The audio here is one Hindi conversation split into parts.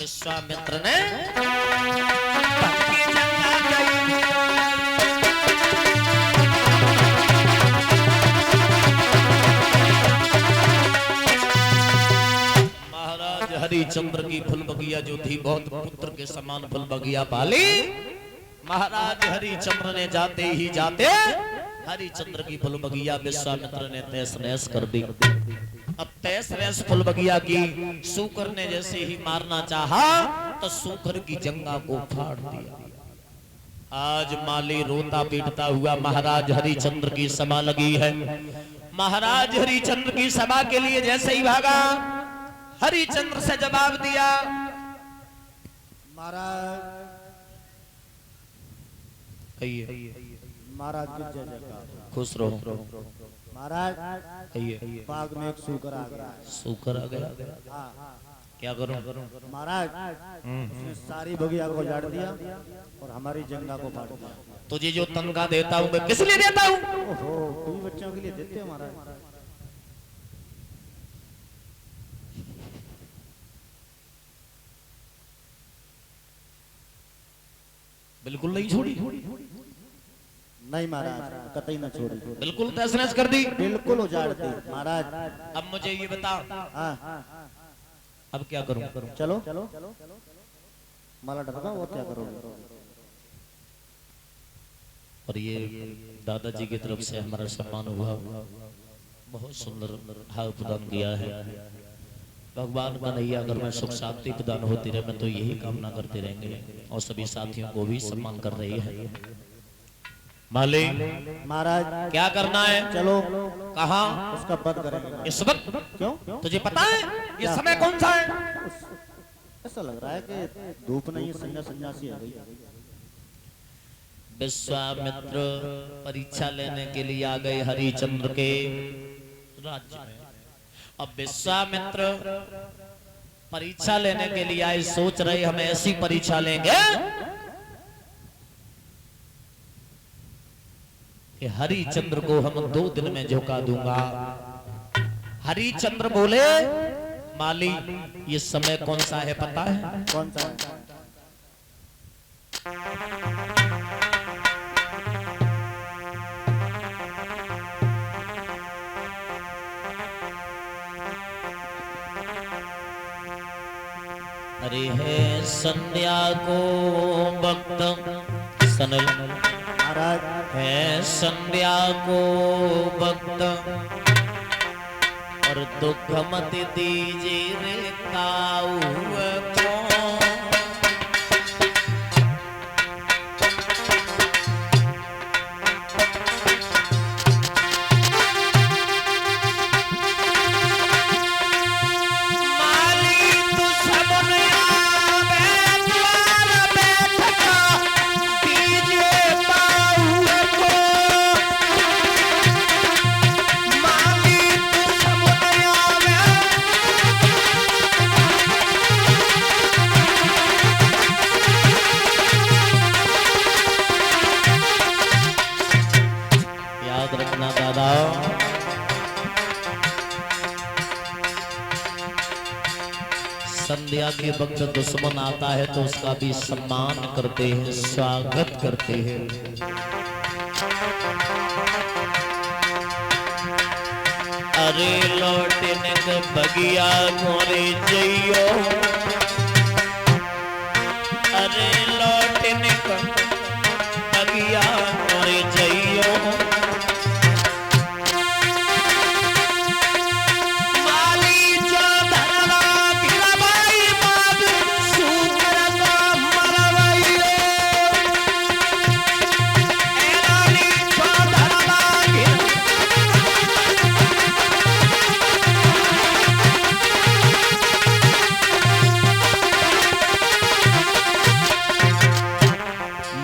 विश्वामित्र ने महाराज हरिचंद्र की फूल बगिया जो थी बहुत पुत्र के समान फूल बगिया पाली। महाराज हरिचंद्र ने जाते ही जाते हरिचंद्र की फूल बगिया विश्वामित्र ने तहस नहस कर दी। अब तहस नहस फूल बगिया की सूकर ने जैसे ही मारना चाहा तो सूकर की जंगा को फाड़ दिया। आज माली रोता पीटता हुआ महाराज हरिचंद्र की सभा लगी है। महाराज हरिचंद्र की सभा के लिए जैसे ही भागा, हरिचंद्र से जवाब दिया, महाराज महाराज की जय जयकार। खुश रहो महाराज बाग में एक सूकर आ गया। सूकर आ गया? हाँ। क्या करूं? महाराज उसने सारी बगिया को उजाड़ दिया और हमारी जंगा को फाड़ दिया। तुझे जो तनख्वाह देता हूं मैं किस लिए देता हूं? ओहो, कोई बच्चों के लिए देते हैं महाराज। बिल्कुल नहीं छोड़ी। नहीं महाराज, कतई न छोड़ी। बिल्कुल तहस नहस कर दी, बिल्कुल उजाड़ दी महाराज। अब मुझे ये बता, अब क्या करूं? चलो माला डरना, वो क्या करोगे? और ये दादाजी की तरफ से हमारा सम्मान हुआ, बहुत सुंदर भाव प्रदान किया है। भगवान का नहीं, अगर मैं सुख शांति प्रदान होती रहे मैं तो यही कामना करते रहेंगे। और सभी साथियों को भी सम्मान कर रही है। मालिक महाराज क्या करना है? चलो। कहाँ? उसका वध करेंगे इस वक्त? क्यों? तुझे पता है ये समय कौन सा है? ऐसा लग रहा है कि धूप नहीं, सन्यासी आ गई। विश्वामित्र परीक्षा लेने के लिए आ गए हरिचंद्र के राज्य में। अब विश्वामित्र परीक्षा लेने के लिए आए, सोच रहे हम ऐसी परीक्षा लेंगे कि हरिचंद्र को हम 2 दिन में झुका दूंगा। हरिचंद्र बोले, माली ये समय कौन सा है पता है? कौन सा है? अरे है संध्या को वक्त सनल, महाराज है संध्या को वक्त और दुख मत दीजिए रे ताऊ को। संध्या के वक्त दुश्मन आता है तो उसका भी सम्मान करते हैं, स्वागत करते हैं। अरे लौटने के बगिया गोरे जइयो, अरे लौटने के बगिया गोरे जइयो।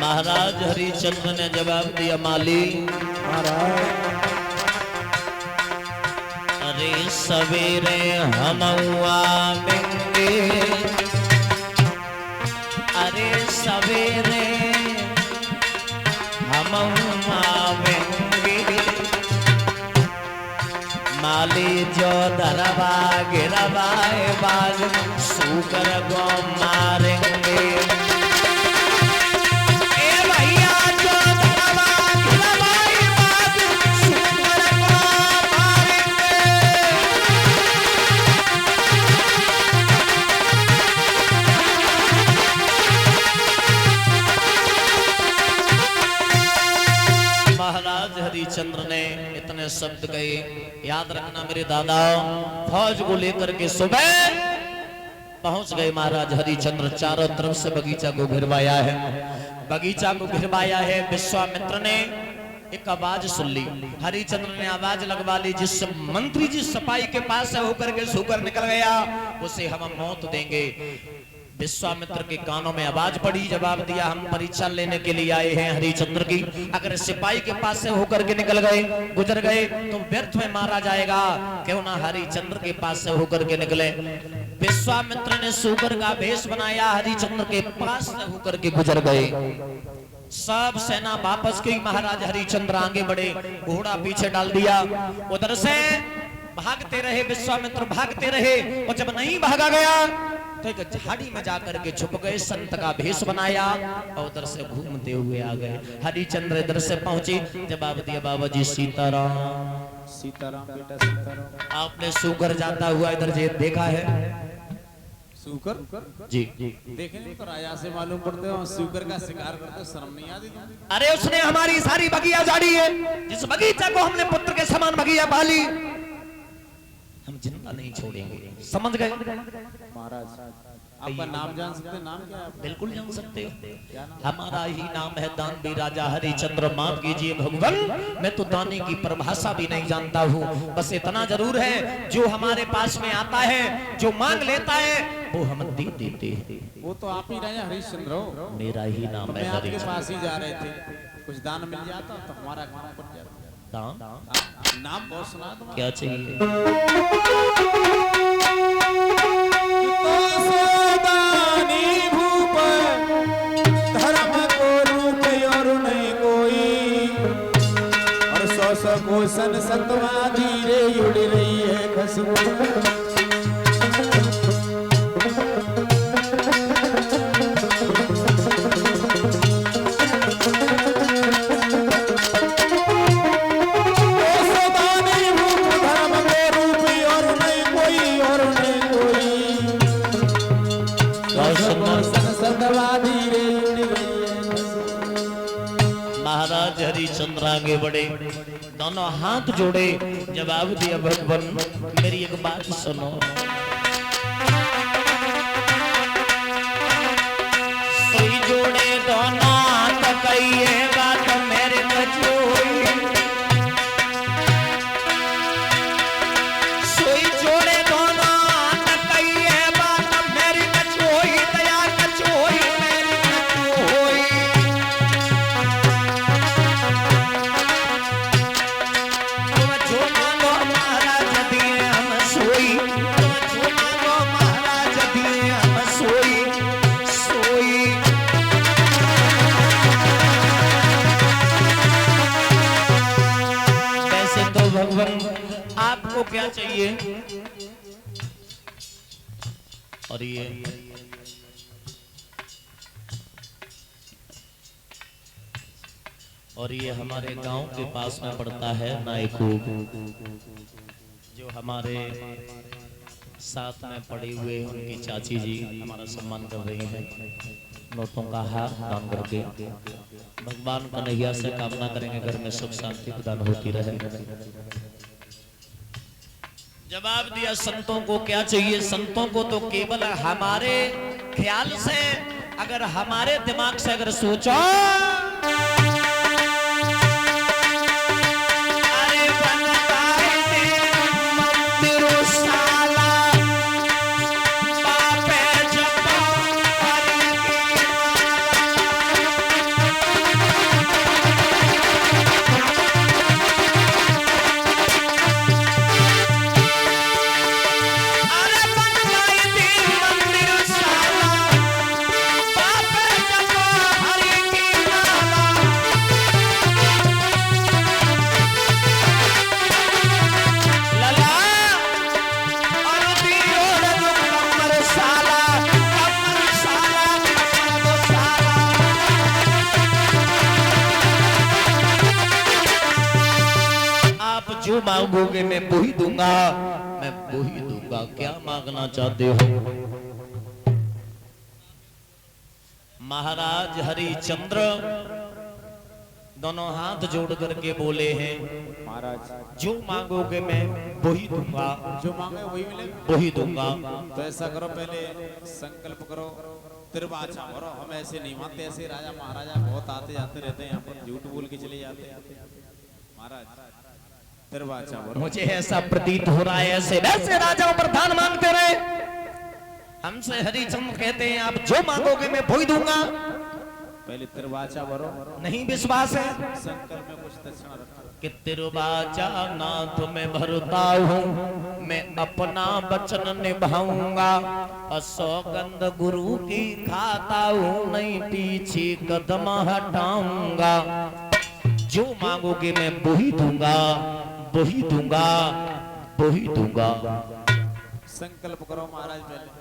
महाराज हरिचंद्र ने जवाब दिया, माली महाराज अरे सवेरे हम आवेंगे, अरे सवेरे हम आवेंगे। माली जो धरवा गिरवाए बाग सूकर को मारेंगे। ए भैया जो धरवा खिलवाई बाज सूकर को मारेंगे। महाराज हरिचंद्र ने इतने शब्द कहे। याद रखना मेरे दादा, फौज को लेकर के सुबह पहुंच गए महाराज हरिचंद्र। चारों तरफ से बगीचा को घिरवाया है, बगीचा को घिरवाया है। विश्वामित्र ने एक आवाज सुन ली। हरिचंद्र ने आवाज लगवा ली, जिस मंत्री जी सपाई के पास से होकर के सूकर निकल गया उसे हम मौत देंगे। विश्वामित्र के कानों में आवाज पड़ी, जवाब दिया, हम परीक्षा लेने के लिए आए हैं हरिचंद्र की। अगर सिपाही के पास से होकर के निकल गए, गुजर गए तो व्यर्थ में मारा जाएगा। क्यों ना हरिचंद्र के पास से होकर के निकले। विश्वामित्र ने सूकर का भेष बनाया, हरिचंद्र के पास से होकर के गुजर गए। सब सेना वापस गई। महाराज हरिचंद्र आगे बढ़े, घोड़ा पीछे डाल दिया। उधर से भागते रहे विश्वामित्र, भागते रहे। और जब नहीं भागा गया तो एक झाड़ी में जाकर के छुप गए। संत का भेष बनाया और उधर से घूमते हुए आ गए। हरिचंद्र इधर से पहुंचे, जवाब दिया, बाबा जी सीताराम। सीताराम बेटा सीताराम। आपने सूकर जाता हुआ इधर से देखा है? सूकर जी देखें तो राजा से मालूम पड़ते हो, सूकर का शिकार करते शर्म नहीं आती? अरे उसने हमारी सारी बगिया उजाड़ी है। जिस बगीचा को हमने पुत्र के समान बगिया पाली, हम जिंदा नहीं छोड़ेंगे। समझ गए? महाराज आपका नाम जान सकते हैं? नाम क्या है आपका? बिल्कुल जान सकते हो। हमारा ही नाम है दानवी राजा हरिचंद्र। माफ कीजिए भगवान, मैं तो दाने की परिभाषा भी नहीं जानता हूँ। बस इतना जरूर है, जो हमारे पास में आता है, जो मांग लेता है, वो हम दे देते हैं। वो तो आप ही राजा हरिश्चंद्र हो। मेरा ही नाम है मैं आपके हरिचंद्र। पास ही जा रहे थे, कुछ दान मिल जाता तो हमारा काम पड़ जाता। नाम बहुत सुना तुम्हारा। क्या चाहिए? धर्म को रूप और नहीं कोई, और सौ कोसन सतवा धीरे उड़ रही है खुशबू। महाराज हरिचंद्र आगे बढ़े, दोनों हाथ जोड़े, जवाब दिया, भगवान मेरी एक बात सुनो। सुई जोड़े दोनों हाथ, कहिए बात मेरे बचोई। सुई जोड़े दोनों हाथ, कहिए बात मेरी बचोई। दया कचोई मेरी बचोई। तुम जो मांगो महाराज दिए हम सोई। तुम जो मांगो महाराज दिए हम सोई सोई। वैसे तो भगवान आपको क्या चाहिए? और ये हमारे गांव के पास में पड़ता है नायकूब, जो हमारे साथ में पड़े हुए उनकी चाची जी हमारा सम्मान कर रही हैं। नोटों का हार दान करके भगवान कन्हैया से कामना करेंगे घर में सुख शांति प्रदान होती रहे। जवाब दिया, संतों को क्या चाहिए? संतों को तो केवल हमारे ख्याल से, अगर हमारे दिमाग से अगर सोचो, जो मांगोगे मैं वो ही दूंगा, मैं वो ही दूंगा। क्या मांगना चाहते हो? महाराज हरिश्चंद्र दोनों हाथ जोड़ करके बोले हैं, महाराज जो मांगोगे मैं वही दूंगा, जो मांगे वही मिलेगा, वही दूंगा। तो ऐसा करो, पहले संकल्प करो, तिरवाचा भरो। हम ऐसे नहीं मानते, ऐसे राजा महाराजा बहुत आते जाते रहते हैं यहाँ पर, झूठ बोल के चले जाते हैं। महाराज तिरवाचा भरो। मुझे ऐसा प्रतीत हो रहा है ऐसे वैसे राजाओं पर दान मांगते रहे। हमसे हरिश्चंद्र कहते हैं आप जो मांगोगे मैं वही दूंगा। पहले तिरवाचा भरो। नहीं विश्वास है? संकल्प में कुछ दक्षिणा रखो कि तिरवाचा नाथ में भरता हूँ, मैं अपना वचन निभाऊंगा। सौगंध गुरु की खाता हूँ, नहीं पीछे कदम हटाऊंगा। जो मांगोगे मैं वही दूंगा, वही दूंगा, वही दूंगा। संकल्प करो महाराज। पहले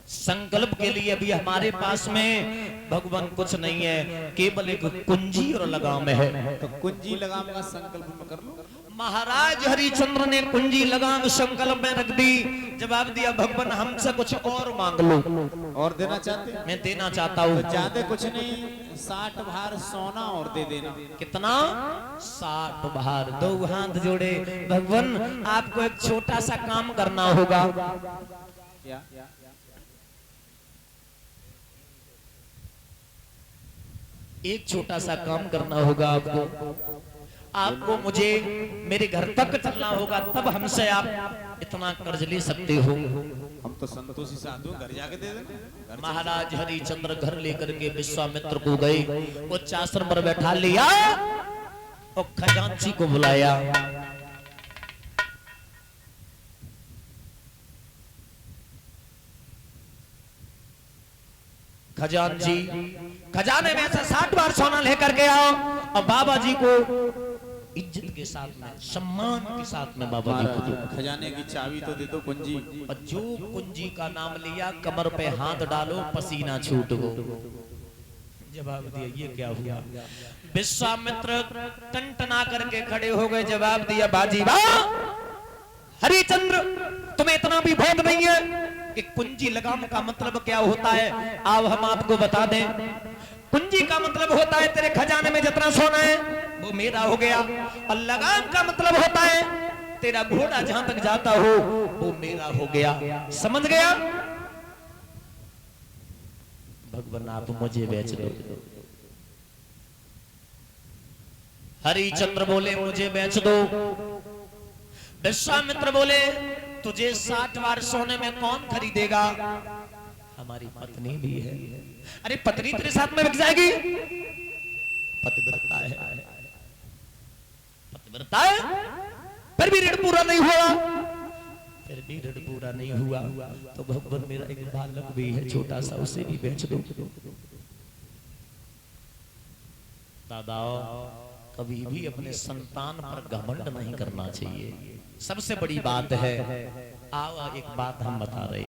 संकल्प के लिए अभी हमारे पास में भगवान कुछ नहीं है, केवल एक कुंजी और लगाम है। तो कुंजी लगाम का संकल्प में कर लो। महाराज हरिश्चंद्र ने कुंजी लगाम संकल्प में रख दी। जवाब दिया, भगवान हमसे कुछ और मांग लो। और देना चाहते हैं? मैं देना चाहता हूँ। तो ज्यादा कुछ नहीं, 60 भार सोना और दे देना। कितना? 60 भार। दो हाथ जोड़े, भगवान आपको एक छोटा सा काम करना होगा। क्या? एक छोटा सा काम करना होगा आपको। आपको मुझे मेरे घर तक चलना होगा, तब हमसे आप इतना कर्ज ले सकते हो। हम तो संतोषी साधु, घर जाके दे देना। महाराज हरिश्चंद्र घर लेकर के विश्वामित्र को गए, उच्च आश्रम पर बैठा लिया और खजांची को बुलाया। खजांची, खजाने में से 60 बार सोना लेकर के आओ और बाबा जी को इज्जत के साथ में, सम्मान के साथ में बाबा जी को दो। खजाने की चाबी तो दे दो, कुंजी। और जो कुंजी का नाम लिया, कमर पे हाथ डालो, पसीना छूट गो। जवाब दिया, ये क्या हुआ? विश्वामित्र टनटना करके खड़े हो गए। जवाब दिया, बाजी बा हरिश्चंद्र, तुम्हें इतना भी बोध नहीं है कि कुंजी लगाम का मतलब क्या होता है? आओ हम आपको बता दें। कुंजी का मतलब होता है तेरे खजाने में जितना सोना है वो मेरा हो गया, और लगाम का मतलब होता है तेरा घोड़ा जहां तक जाता हो वो मेरा हो गया। समझ गया? भगवान आप मुझे बेच दो। हरिश्चंद्र बोले, मुझे बेच दो। विश्वामित्र बोले, तुझे 60 बार सोने में कौन खरीदेगा? हमारी पत्नी भी है। अरे पत्नी तेरे साथ में बिक जाएगी? पतिव्रता है, पतिव्रता है, फिर भी ऋण पूरा नहीं हुआ। फिर भी ऋण पूरा नहीं हुआ तो भगवान मेरा एक बालक भी है छोटा सा, उसे भी बेच दो। दादा, कभी भी अपने संतान पर घमंड नहीं करना चाहिए। सबसे बड़ी बात है, आओ एक बात हम बता रहे